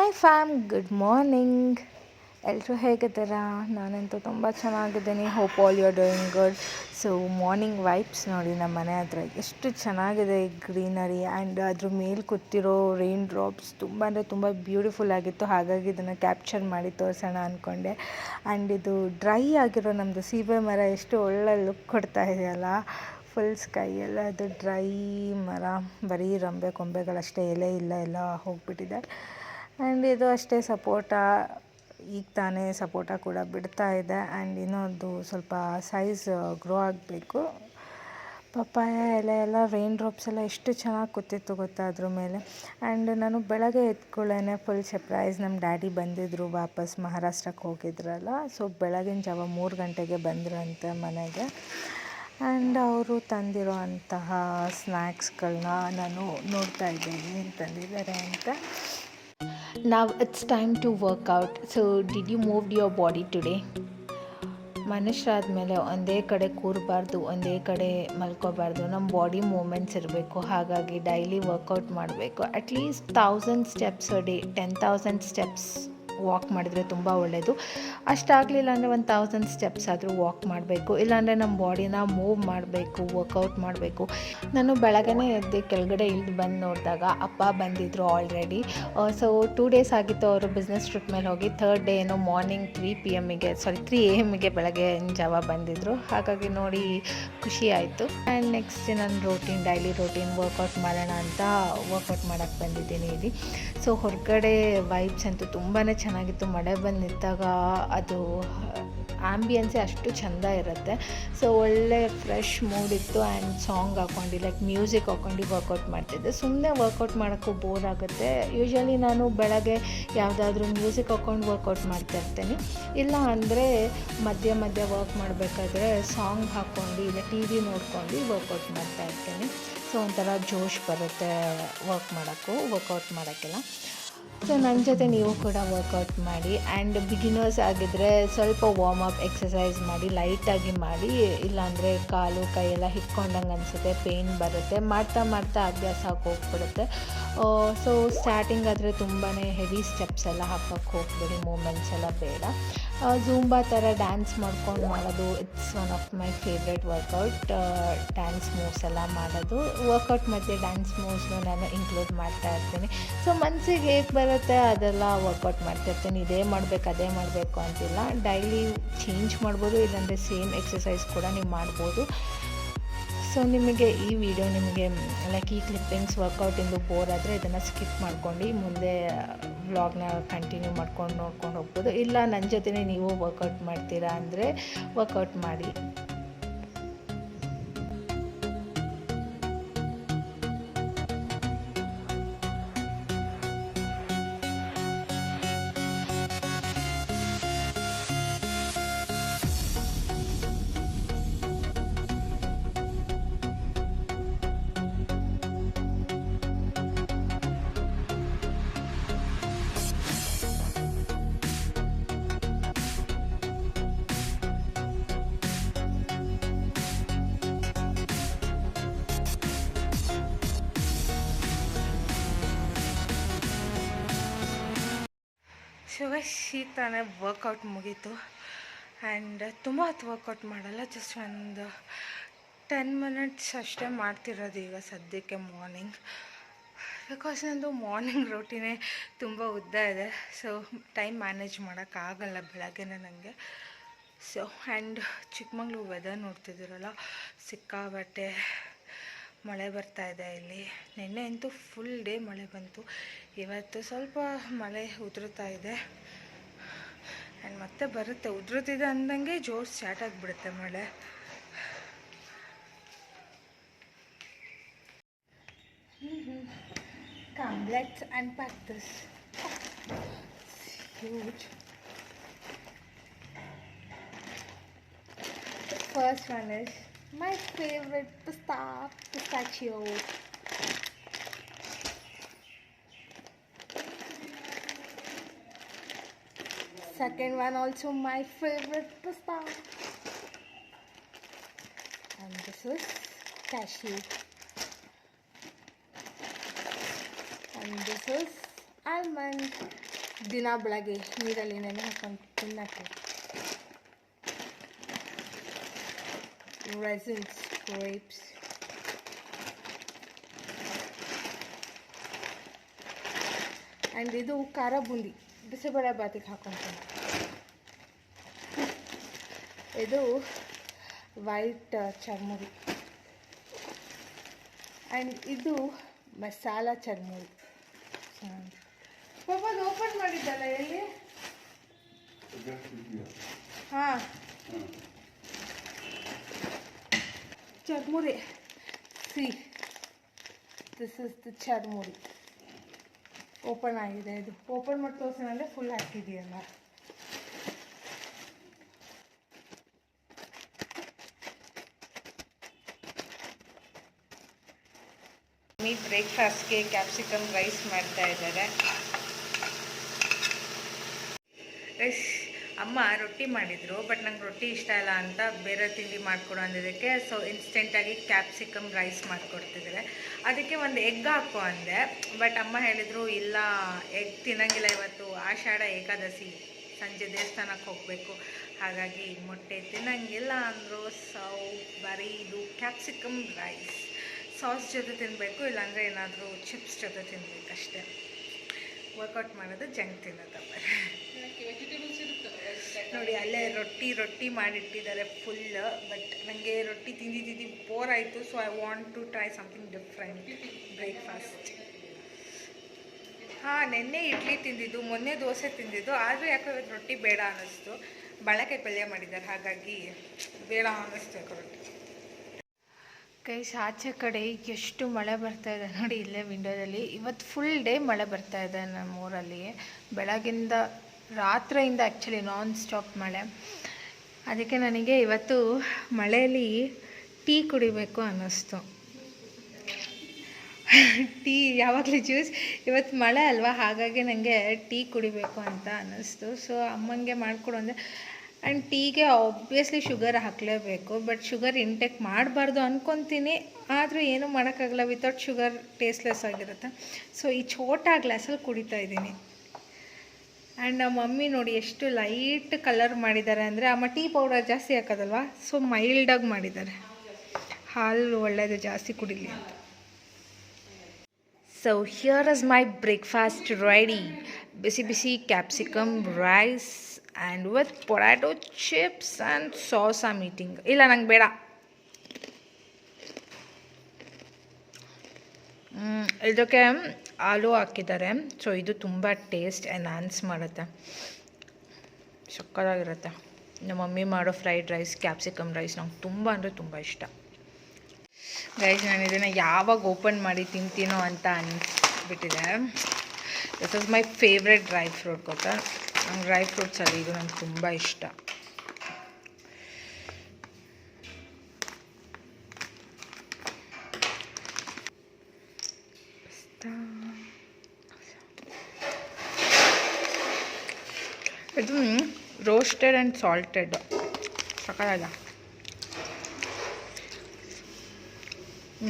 Hi fam, good morning. ಎಲ್ಲರೂ ಹೇಗಿದ್ದೀರಾ? ನಾನಂತೂ ತುಂಬ ಚೆನ್ನಾಗಿದ್ದೀನಿ. Hope all you are doing good. So morning vibes ನೋಡಿ ನಮ್ಮ ಮನೆ ಹತ್ರ ಎಷ್ಟು ಚೆನ್ನಾಗಿದೆ ಈ ಗ್ರೀನರಿ ಆ್ಯಂಡ್ ಅದ್ರ ಮೇಲೆ ಕೂತಿರೋ ರೈನ್ ಡ್ರಾಪ್ಸ್ ತುಂಬ ಅಂದರೆ ತುಂಬ ಬ್ಯೂಟಿಫುಲ್ ಆಗಿತ್ತು. ಹಾಗಾಗಿ ಇದನ್ನು ಕ್ಯಾಪ್ಚರ್ ಮಾಡಿ ತೋರಿಸೋಣ ಅಂದ್ಕೊಂಡೆ. ಆ್ಯಂಡ್ ಇದು ಡ್ರೈ ಆಗಿರೋ ನಮ್ಮದು ಸೀಬೆ ಮರ ಎಷ್ಟು ಒಳ್ಳೆ ಲುಕ್ ಕೊಡ್ತಾ ಇದೆಯಲ್ಲ. ಫುಲ್ ಸ್ಕೈ ಎಲ್ಲ ಅದು ಡ್ರೈ ಮರ, ಬರೀ ರಂಬೆ ಕೊಂಬೆಗಳಷ್ಟೇ, ಎಲೆ ಇಲ್ಲ, ಎಲ್ಲ ಹೋಗಿಬಿಟ್ಟಿದೆ. ಆ್ಯಂಡ್ ಇದು ಅಷ್ಟೇ ಸಪೋಟ, ಈಗ ತಾನೇ ಸಪೋಟ ಕೂಡ ಬಿಡ್ತಾ ಇದೆ. ಆ್ಯಂಡ್ ಇನ್ನೊಂದು ಸ್ವಲ್ಪ ಸೈಜ್ ಗ್ರೋ ಆಗಬೇಕು. ಪಪ್ಪಾಯ ಎಲೆ ಎಲ್ಲ ರೈನ್ ಡ್ರಾಪ್ಸ್ ಎಲ್ಲ ಎಷ್ಟು ಚೆನ್ನಾಗಿ ಕೂತಿತ್ತು ಗೊತ್ತಾ ಅದ್ರ ಮೇಲೆ. ಆ್ಯಂಡ್ ನಾನು ಬೆಳಗ್ಗೆ ಎದ್ಕೊಳ್ಳೇನೆ ಫುಲ್ ಸರ್ಪ್ರೈಸ್. ನಮ್ಮ ಡ್ಯಾಡಿ ಬಂದಿದ್ದರು, ವಾಪಸ್ ಮಹಾರಾಷ್ಟ್ರಕ್ಕೆ ಹೋಗಿದ್ರಲ್ಲ. ಸೊ ಬೆಳಗಿನ ಜಾವ 3 ಗಂಟೆಗೆ ಬಂದ್ರಂತೆ ಮನೆಗೆ. ಆ್ಯಂಡ್ ಅವರು ತಂದಿರೋ ಅಂತಹ ಸ್ನ್ಯಾಕ್ಸ್ಗಳನ್ನ ನಾನು ನೋಡ್ತಾ ಇದ್ದೀನಿ, ಏನು ತಂದಿದ್ದಾರೆ ಅಂತ. Now it's time to work out. So did you move your body today? ಮನುಷ್ಯರಾದ ಮೇಲೆ ಒಂದೇ ಕಡೆ ಕೂರಬಾರ್ದು, ಒಂದೇ ಕಡೆ ಮಲ್ಕೋಬಾರ್ದು. ನಮ್ಮ ಬಾಡಿ ಮೂಮೆಂಟ್ಸ್ ಇರಬೇಕು. ಹಾಗಾಗಿ ಡೈಲಿ ವರ್ಕೌಟ್ ಮಾಡಬೇಕು. At least 1000 steps a day, 10,000 steps walk ಮಾಡಿದರೆ ತುಂಬ ಒಳ್ಳೆಯದು. ಅಷ್ಟಾಗಲಿಲ್ಲ ಅಂದರೆ 1000 ಸ್ಟೆಪ್ಸ್ ಆದರೂ ವಾಕ್ ಮಾಡಬೇಕು. ಇಲ್ಲಾಂದರೆ ನಮ್ಮ ಬಾಡಿನ ಮೂವ್ ಮಾಡಬೇಕು, ವರ್ಕೌಟ್ ಮಾಡಬೇಕು. ನಾನು ಬೆಳಗ್ಗೆ ಎದ್ದು ಕೆಳಗಡೆ ಇಳಿದು ಬಂದು ನೋಡಿದಾಗ ಅಪ್ಪ ಬಂದಿದ್ದರು ಆಲ್ರೆಡಿ. ಸೊ 2 ಡೇಸ್ ಆಗಿತ್ತು ಅವರು ಬಿಸ್ನೆಸ್ ಟ್ರಿಪ್ ಮೇಲೆ ಹೋಗಿ. 3rd ಡೇ ಏನೋ ಮಾರ್ನಿಂಗ್ 3 AM ಬೆಳಗ್ಗೆ ಜಾವ ಬಂದಿದ್ದರು. ಹಾಗಾಗಿ ನೋಡಿ ಖುಷಿ ಆಯಿತು. ಆ್ಯಂಡ್ ನೆಕ್ಸ್ಟ್ ನನ್ನ ಡೈಲಿ ರೋಟೀನ್ ವರ್ಕೌಟ್ ಮಾಡೋಣ ಅಂತ ವರ್ಕೌಟ್ ಮಾಡೋಕ್ಕೆ ಬಂದಿದ್ದೀನಿ ಇಲ್ಲಿ. ಸೊ ಹೊರಗಡೆ ವೈಬ್ಸ್ ಅಂತೂ ತುಂಬಾ ಚೆನ್ನಾಗಿತ್ತು. ಮಳೆ ಬಂದು ನಿಂತಾಗ ಅದು ಆ್ಯಂಬಿಯನ್ಸೇ ಅಷ್ಟು ಚೆಂದ ಇರುತ್ತೆ. ಸೊ ಒಳ್ಳೆ ಫ್ರೆಶ್ ಮೂಡ್ ಇತ್ತು. ಆ್ಯಂಡ್ ಸಾಂಗ್ ಹಾಕ್ಕೊಂಡು, ಲೈಕ್ ಮ್ಯೂಸಿಕ್ ಹಾಕ್ಕೊಂಡು ವರ್ಕೌಟ್ ಮಾಡ್ತಿದ್ದೆ. ಸುಮ್ಮನೆ ವರ್ಕೌಟ್ ಮಾಡೋಕ್ಕೂ ಬೋರ್ ಆಗುತ್ತೆ. ಯೂಶ್ವಲಿ ನಾನು ಬೆಳಗ್ಗೆ ಯಾವುದಾದ್ರೂ ಮ್ಯೂಸಿಕ್ ಹಾಕ್ಕೊಂಡು ವರ್ಕೌಟ್ ಮಾಡ್ತಾಯಿರ್ತೀನಿ. ಇಲ್ಲ ಅಂದರೆ ಮಧ್ಯ ವರ್ಕ್ ಮಾಡಬೇಕಾದ್ರೆ ಸಾಂಗ್ ಹಾಕ್ಕೊಂಡು, ಇಲ್ಲ TV ನೋಡ್ಕೊಂಡು ವರ್ಕೌಟ್ ಮಾಡ್ತಾಯಿರ್ತೀನಿ. ಸೊ ಒಂಥರ ಜೋಶ್ ಬರುತ್ತೆ ವರ್ಕೌಟ್ ಮಾಡೋಕ್ಕೆಲ್ಲ. ಸೊ ನನ್ನ ಜೊತೆ ನೀವು ಕೂಡ ವರ್ಕೌಟ್ ಮಾಡಿ. ಆ್ಯಂಡ್ ಬಿಗಿನರ್ಸ್ ಆಗಿದ್ದರೆ ಸ್ವಲ್ಪ ವಾರ್ಮಪ್ ಎಕ್ಸಸೈಸ್ ಮಾಡಿ, ಲೈಟಾಗಿ ಮಾಡಿ. ಇಲ್ಲಾಂದರೆ ಕಾಲು ಕೈಯೆಲ್ಲ ಹಿಡ್ಕೊಂಡಂಗೆ ಅನಿಸುತ್ತೆ, ಪೇಯ್ನ್ ಬರುತ್ತೆ. ಮಾಡ್ತಾ ಅಭ್ಯಾಸ ಹೋಗ್ಬಿಡುತ್ತೆ. ಸೊ ಸ್ಟಾರ್ಟಿಂಗ್ ಆದರೆ ತುಂಬಾ ಹೆವಿ ಸ್ಟೆಪ್ಸ್ ಎಲ್ಲ ಹಾಕೋಕ್ಕೆ ಹೋಗ್ಬಿಡಿ, ಮೂಮೆಂಟ್ಸ್ ಎಲ್ಲ ಬೇಡ. ಝೂಂಬಾ ಥರ ಡ್ಯಾನ್ಸ್ ಮಾಡ್ಕೊಂಡು ಮಾಡೋದು, it's one of my favourite workout. Dance moves ಎಲ್ಲ ಮಾಡೋದು, ವರ್ಕೌಟ್ ಮಧ್ಯೆ ಡ್ಯಾನ್ಸ್ ಮೂವ್ಸ್ನು ನಾನು ಇನ್ಕ್ಲೂಡ್ ಮಾಡ್ತಾ ಇರ್ತೀನಿ. ಸೊ ಮನಸ್ಸಿಗೆ ಹೇಗೆ ಬರುತ್ತೆ ಅದೆಲ್ಲ ವರ್ಕೌಟ್ ಮಾಡ್ತಾಯಿರ್ತೀನಿ. ಅದೇ ಮಾಡಬೇಕು ಅಂತಿಲ್ಲ. ಡೈಲಿ ಚೇಂಜ್ ಮಾಡ್ಬೋದು, ಇಲ್ಲಾಂದರೆ ಸೇಮ್ ಎಕ್ಸಸೈಸ್ ಕೂಡ ನೀವು ಮಾಡ್ಬೋದು. ಸೊ ನಿಮಗೆ ಈ ವಿಡಿಯೋ ಲೈಕ್ ಈ ಕ್ಲಿಪ್ಪಿಂಗ್ಸ್ ವರ್ಕೌಟಿಂದು ಬೋರ್ ಆದರೆ ಇದನ್ನು ಸ್ಕಿಪ್ ಮಾಡ್ಕೊಂಡು ಮುಂದೆ ವ್ಲಾಗ್ನ ಕಂಟಿನ್ಯೂ ನೋಡ್ಕೊಂಡು ಹೋಗ್ಬೋದು. ಇಲ್ಲ ನನ್ನ ಜೊತೆನೇ ನೀವು ವರ್ಕೌಟ್ ಮಾಡ್ತೀರಾ ಅಂದರೆ ವರ್ಕೌಟ್ ಮಾಡಿ. ತಾನೇ ವರ್ಕೌಟ್ ಮುಗೀತು. ಆ್ಯಂಡ್ ತುಂಬ ಹೊತ್ತು ವರ್ಕೌಟ್ ಮಾಡಲ್ಲ, ಜಸ್ಟ್ ಒಂದು 10 ಮಿನಿಟ್ಸ್ ಅಷ್ಟೇ ಮಾಡ್ತಿರೋದು ಈಗ ಸದ್ಯಕ್ಕೆ ಮಾರ್ನಿಂಗ್. ಬಿಕಾಸ್ ನಂದು ಮಾರ್ನಿಂಗ್ ರೋಟೀನೇ ತುಂಬ ಉದ್ದ ಇದೆ. ಸೊ ಟೈಮ್ ಮ್ಯಾನೇಜ್ ಮಾಡೋಕ್ಕಾಗಲ್ಲ ಬೆಳಗ್ಗೆನೇ ನನಗೆ. ಸೊ ಆ್ಯಂಡ್ ಚಿಕ್ಕಮಂಗ್ಳೂರು ವೆದರ್ ನೋಡ್ತಿದ್ದೀರಲ್ಲ, ಸಿಕ್ಕಾಬಟ್ಟೆ ಮಳೆ ಬರ್ತಾ ಇದೆ ಇಲ್ಲಿ. ನಿನ್ನೆ ಅಂತೂ ಫುಲ್ ಡೇ ಮಳೆ ಬಂತು. ಇವತ್ತು ಸ್ವಲ್ಪ ಮಳೆ ಉದುರುತ್ತಾ ಇದೆ. ಆ್ಯಂಡ್ ಮತ್ತೆ ಬರುತ್ತೆ, ಉದುರುತ್ತಿದೆ ಅಂದಂಗೆ ಜೋರು ಸ್ಟಾರ್ಟ್ ಆಗಿಬಿಡುತ್ತೆ ಮಳೆ. Come, let's unpack this. Huge. First one is my favorite pistachio. Second one also my favorite pista. And this is cashew. And this is almond ದಿನ ಬೆಳಗ್ಗೆ ನೀರಲ್ಲಿ ನೆನೆ ಹಾಕೊಂಡು ತಿನ್ನಕ್ಕೆ. Raisins, grapes. ಆ್ಯಂಡ್ ಇದು ಖಾರ ಬೂಂದಿ, ಬಿಸಿಬೇಳೆ ಬಾತಿಗೆ ಹಾಕೊತೀನಿ. ಇದು ವೈಟ್ ಚರ್ಮುರಿ ಆ್ಯಂಡ್ ಇದು ಮಸಾಲ ಚರ್ಮುರಿ. ಪಾಪ ಅದು ಓಪನ್ ಮಾಡಿದ್ದಲ್ಲ ಎಲ್ಲಿ? ಹಾಂ, charmuri. See, this is the charmuri. Open ಆಗಿದೆ. ಇದು ಓಪನ್ ಮಾಡಿ ತೋರಿಸೋಣ, ಫುಲ್ ಹಾಕಿದೆಯಲ್ಲ. ಬ್ರೇಕ್ಫಾಸ್ಟ್ಗೆ ಕ್ಯಾಪ್ಸಿಕಮ್ ರೈಸ್ ಮಾಡ್ತಾ ಇದ್ದಾರೆ. ಅಮ್ಮ ರೊಟ್ಟಿ ಮಾಡಿದರು, ಬಟ್ ನಂಗೆ ರೊಟ್ಟಿ ಇಷ್ಟ ಇಲ್ಲ ಅಂತ ಬೇರೆ ತಿಂಡಿ ಮಾಡಿಕೊಡು ಅಂದಿದ್ದಕ್ಕೆ ಸೊ ಇನ್ಸ್ಟೆಂಟಾಗಿ ಕ್ಯಾಪ್ಸಿಕಮ್ ರೈಸ್ ಮಾಡಿಕೊಡ್ತಿದ್ದಾರೆ. ಅದಕ್ಕೆ ಒಂದು ಎಗ್ ಹಾಕೋ ಅಂದೆ, ಬಟ್ ಅಮ್ಮ ಹೇಳಿದರು ಇಲ್ಲ, ಎಗ್ ತಿನ್ನಂಗಿಲ್ಲ, ಇವತ್ತು ಆಷಾಢ ಏಕಾದಶಿ, ಸಂಜೆ ದೇವಸ್ಥಾನಕ್ಕೆ ಹೋಗಬೇಕು, ಹಾಗಾಗಿ ಮೊಟ್ಟೆ ತಿನ್ನಂಗಿಲ್ಲ ಅಂದರು. ಸೊ ಬರೀ ಇದು ಕ್ಯಾಪ್ಸಿಕಮ್ ರೈಸ್ ಸಾಸ್ ಜೊತೆ ತಿನ್ನಬೇಕು, ಇಲ್ಲಾಂದರೆ ಏನಾದರೂ ಚಿಪ್ಸ್ ಜೊತೆ ತಿನ್ನಬೇಕಷ್ಟೆ. ವರ್ಕೌಟ್ ಮಾಡೋದು ಜಂಕ್ ತಿನ್ನೋದಪ್ಪ. ನೋಡಿ ಅಲ್ಲೇ ರೊಟ್ಟಿ ಮಾಡಿಟ್ಟಿದ್ದಾರೆ ಫುಲ್. ಬಟ್ ನನಗೆ ರೊಟ್ಟಿ ತಿಂದು ಬೋರ್ ಆಯಿತು. So I want to try something different breakfast. ಹಾಂ, ನೆನ್ನೆ ಇಡ್ಲಿ ತಿಂದಿದ್ದು, ಮೊನ್ನೆ ದೋಸೆ ತಿಂದಿದ್ದು, ಆದರೆ ಯಾಕೋ ಇವತ್ತು ರೊಟ್ಟಿ ಬೇಡ ಅನ್ನಿಸ್ತು. ಬಳಕೆ ಪಲ್ಯ ಮಾಡಿದ್ದಾರೆ, ಹಾಗಾಗಿ ಬೇಡ ಅನ್ನಿಸ್ತು ಯಾಕೋ ರೊಟ್ಟಿ. ಗೈಸ್, ಆಚೆ ಕಡೆ ಎಷ್ಟು ಮಳೆ ಬರ್ತಾ ಇದೆ ನೋಡಿ, ಇಲ್ಲೇ ವಿಂಡೋದಲ್ಲಿ. ಇವತ್ತು ಫುಲ್ ಡೇ ಮಳೆ ಬರ್ತಾ ಇದೆ ನಮ್ಮೂರಲ್ಲಿ. ಬೆಳಗಿಂದ ರಾತ್ರಿಯಿಂದ ಆ್ಯಕ್ಚುಲಿ ನಾನ್ ಸ್ಟಾಪ್ ಮಳೆ. ಅದಕ್ಕೆ ನನಗೆ ಇವತ್ತು ಮಳೆಯಲ್ಲಿ ಟೀ ಕುಡಿಬೇಕು ಅನ್ನಿಸ್ತು. ಟೀ ಯಾವಾಗಲೂ ಜ್ಯೂಸ್, ಇವತ್ತು ಮಳೆ ಅಲ್ವಾ, ಹಾಗಾಗಿ ನನಗೆ ಟೀ ಕುಡಿಬೇಕು ಅಂತ ಅನ್ನಿಸ್ತು. ಸೊ ಅಮ್ಮಂಗೆ ಮಾಡಿಕೊಡು ಅಂದರೆ. ಆ್ಯಂಡ್ ಟೀಗೆ ಆಬ್ವಿಯಸ್ಲಿ ಶುಗರ್ ಹಾಕಲೇಬೇಕು, ಬಟ್ ಶುಗರ್ ಇಂಟೇಕ್ ಮಾಡಬಾರ್ದು ಅಂದ್ಕೊತೀನಿ, ಆದರೂ ಏನೂ ಮಾಡೋಕ್ಕಾಗಲ್ಲ, ವಿತೌಟ್ ಶುಗರ್ ಟೇಸ್ಟ್ಲೆಸ್ ಆಗಿರುತ್ತೆ. ಸೊ ಈ ಛೋಟಾ ಗ್ಲಾಸಲ್ಲಿ ಕುಡಿತಾ ಇದ್ದೀನಿ. ಆ್ಯಂಡ್ ನಮ್ಮ ಮಮ್ಮಿ ನೋಡಿ ಎಷ್ಟು ಲೈಟ್ ಕಲರ್ ಮಾಡಿದ್ದಾರೆ ಅಂದರೆ, ಅಮ್ಮ ಟೀ ಪೌಡರ್ ಜಾಸ್ತಿ ಹಾಕೋದಲ್ವ, ಸೊ ಮೈಲ್ಡಾಗಿ ಮಾಡಿದ್ದಾರೆ, ಹಾಲು ಒಳ್ಳೆಯದು ಜಾಸ್ತಿ ಕುಡಿಲಿ ಅಂತ. So here is my breakfast ready. ಬಿಸಿ ಬಿಸಿ capsicum rice and with potato chips and sauce am eating. ಇಲ್ಲ, ನಂಗೆ ಬೇಡ. ಇದಕ್ಕೆ ಆಲೂ ಹಾಕಿದ್ದಾರೆ. ಸೊ ಇದು ತುಂಬ ಟೇಸ್ಟ್ ಎನ್ಹಾನ್ಸ್ ಮಾಡುತ್ತೆ, ಸಕ್ಕತ್ತಾಗಿರುತ್ತೆ. ನಮ್ಮ ಮಮ್ಮಿ ಮಾಡೋ ಫ್ರೈಡ್ ರೈಸ್, ಕ್ಯಾಪ್ಸಿಕಮ್ ರೈಸ್ ನಂಗೆ ತುಂಬ ಅಂದರೆ ತುಂಬ ಇಷ್ಟ. ಗೈಸ್, ನಾನು ಇದನ್ನು ಯಾವಾಗ ಓಪನ್ ಮಾಡಿ ತಿಂತೀನೋ ಅಂತ ಅನಿಸ್ಬಿಟ್ಟಿದೆ. This is my favourite dry fruit. ಗೊತ್ತಾ, ನಂಗೆ ಡ್ರೈ ಫ್ರೂಟ್ಸಲ್ಲಿ ಇದು ನಂಗೆ ತುಂಬ ಇಷ್ಟ. ಇದು ರೋಸ್ಟೆಡ್ ಆ್ಯಂಡ್ ಸಾಲ್ಟೆಡ್, ಸಕ್ಕತ್ತಾಗಿದೆ.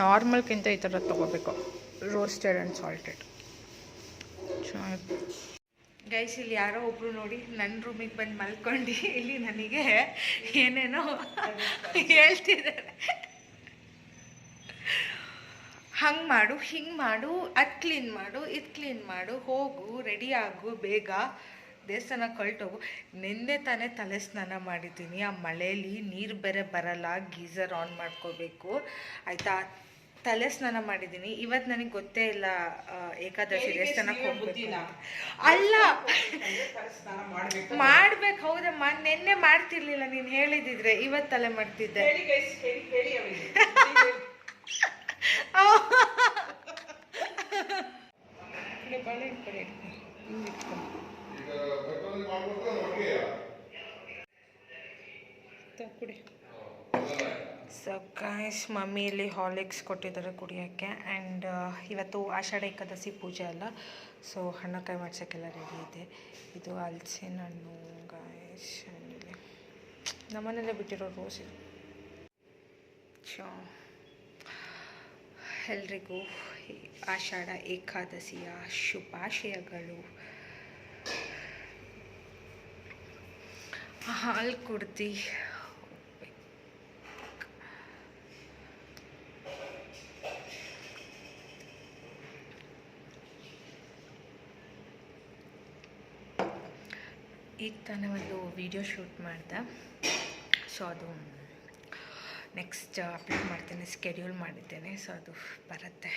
ನಾರ್ಮಲ್ಗಿಂತ ಈ ಥರ ತೊಗೋಬೇಕು, ರೋಸ್ಟೆಡ್ ಆ್ಯಂಡ್ ಸಾಲ್ಟೆಡ್. ಚೆನ್ನಾಗಿ. ಗೈಸ್, ಇಲ್ಲಿ ಯಾರೋ ಒಬ್ಬರು ನೋಡಿ ನನ್ನ ರೂಮಿಗೆ ಬಂದು ಮಲ್ಕೊಂಡು ಇಲ್ಲಿ ನನಗೆ ಏನೇನೋ ಹೇಳ್ತಿದ್ದಾರೆ. ಹಂಗೆ ಮಾಡು, ಹಿಂಗೆ ಮಾಡು, ಅದು ಕ್ಲೀನ್ ಮಾಡು, ಇದು ಕ್ಲೀನ್ ಮಾಡು, ಹೋಗು, ರೆಡಿ ಆಗು, ಬೇಗ ದೇವಸ್ಥಾನ ಹೊರಟೋಗು. ನಿನ್ನೆ ತಾನೇ ತಲೆ ಸ್ನಾನ ಮಾಡಿದ್ದೀನಿ, ಆ ಮಳೆಯಲ್ಲಿ ನೀರು ಬೇರೆ ಬರಲ್ಲ, ಗೀಝರ್ ಆನ್ ಮಾಡ್ಕೋಬೇಕು ಆಯಿತಾ. ತಲೆ ಸ್ನಾನ ಮಾಡಿದ್ದೀನಿ. ಇವತ್ತು ನನಗೆ ಗೊತ್ತೇ ಇಲ್ಲ ಏಕಾದಶಿ ದೇವಸ್ಥಾನಕ್ಕೆ ಹೋಗ್ಬೇಕು ಅಲ್ಲ, ಮಾಡ್ಬೇಕು. ಹೌದಮ್ಮ, ನಿನ್ನೆ ಮಾಡ್ತಿರ್ಲಿಲ್ಲ, ನೀನು ಹೇಳಿದಿದ್ರೆ ಇವತ್ತು ತಲೆ ಮಾಡ್ತಿದ್ದೆ. ಕುಡಿ. ಸೊ ಗೈಸ್, ಮಮ್ಮಿ ಇಲ್ಲಿ ಹಾರ್ಲಿಕ್ಸ್ ಕೊಟ್ಟಿದ್ದಾರೆ ಕುಡಿಯೋಕ್ಕೆ. ಆ್ಯಂಡ್ ಇವತ್ತು ಆಷಾಢ ಏಕಾದಶಿ ಪೂಜೆ ಅಲ್ಲ, ಸೊ ಹಣ್ಣಕಾಯಿ ಮಾಡ್ಸೋಕ್ಕೆಲ್ಲ ರೆಡಿ ಇದೆ. ಇದು ಹಲಸಿನ ಹಣ್ಣು ಗೈಸ್, ಆಮೇಲೆ ನಮ್ಮನೆಯಲ್ಲೇ ಬಿಟ್ಟಿರೋ ರೋಸ್ ಇದು. ಎಲ್ರಿಗೂ ಆಷಾಢ ಏಕಾದಶಿಯ ಶುಭಾಶಯಗಳು. ಹಾಲು ಕುಡ್ದು ಈಗ ತಾನೇ ಒಂದು ವಿಡಿಯೋ ಶೂಟ್ ಮಾಡಿದೆ. ಸೊ ಅದು ನೆಕ್ಸ್ಟ್ ಅಪ್ಲೋಡ್ ಮಾಡ್ತೇನೆ, ಸ್ಕೆಡ್ಯೂಲ್ ಮಾಡಿದ್ದೇನೆ. ಸೊ ಅದು ಬರುತ್ತೆ.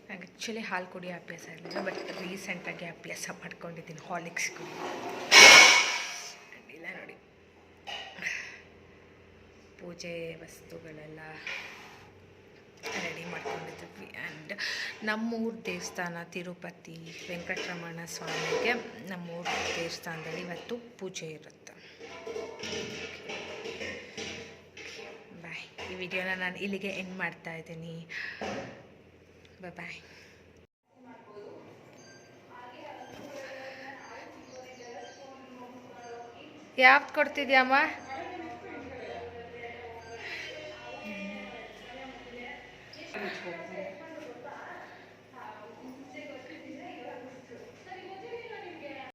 ನನಗೆ ಆ್ಯಕ್ಚುಲಿ ಹಾಲು ಕುಡಿಯೋ ಅಭ್ಯಾಸ ಇರಲಿಲ್ಲ, ಬಟ್ ರೀಸೆಂಟಾಗಿ ಅಭ್ಯಾಸ ಮಾಡ್ಕೊಂಡಿದ್ದೀನಿ ಹಾರ್ಲಿಕ್ಸ್ ಕುಡಿ. ಇಲ್ಲ ನೋಡಿ, ಪೂಜೆ ವಸ್ತುಗಳೆಲ್ಲ ರೆಡಿ ಮಾಡ್ಕೊಂಡಿದ್ವಿ. ಆ್ಯಂಡ್ ನಮ್ಮೂರ ದೇವಸ್ಥಾನ ತಿರುಪತಿ ವೆಂಕಟರಮಣ ಸ್ವಾಮಿಗೆ ನಮ್ಮೂರ ದೇವಸ್ಥಾನದಲ್ಲಿ ಇವತ್ತು ಪೂಜೆ ಇರುತ್ತೆ. ಬಾಯ್. ಈ ವಿಡಿಯೋನ ನಾನು ಇಲ್ಲಿಗೆ ಎಂಡ್ ಮಾಡ್ತಾ ಇದ್ದೀನಿ. ಬಾಯ್. ಯಾವ್ದು ಕೊಡ್ತಿದ್ಯಮ್ಮ?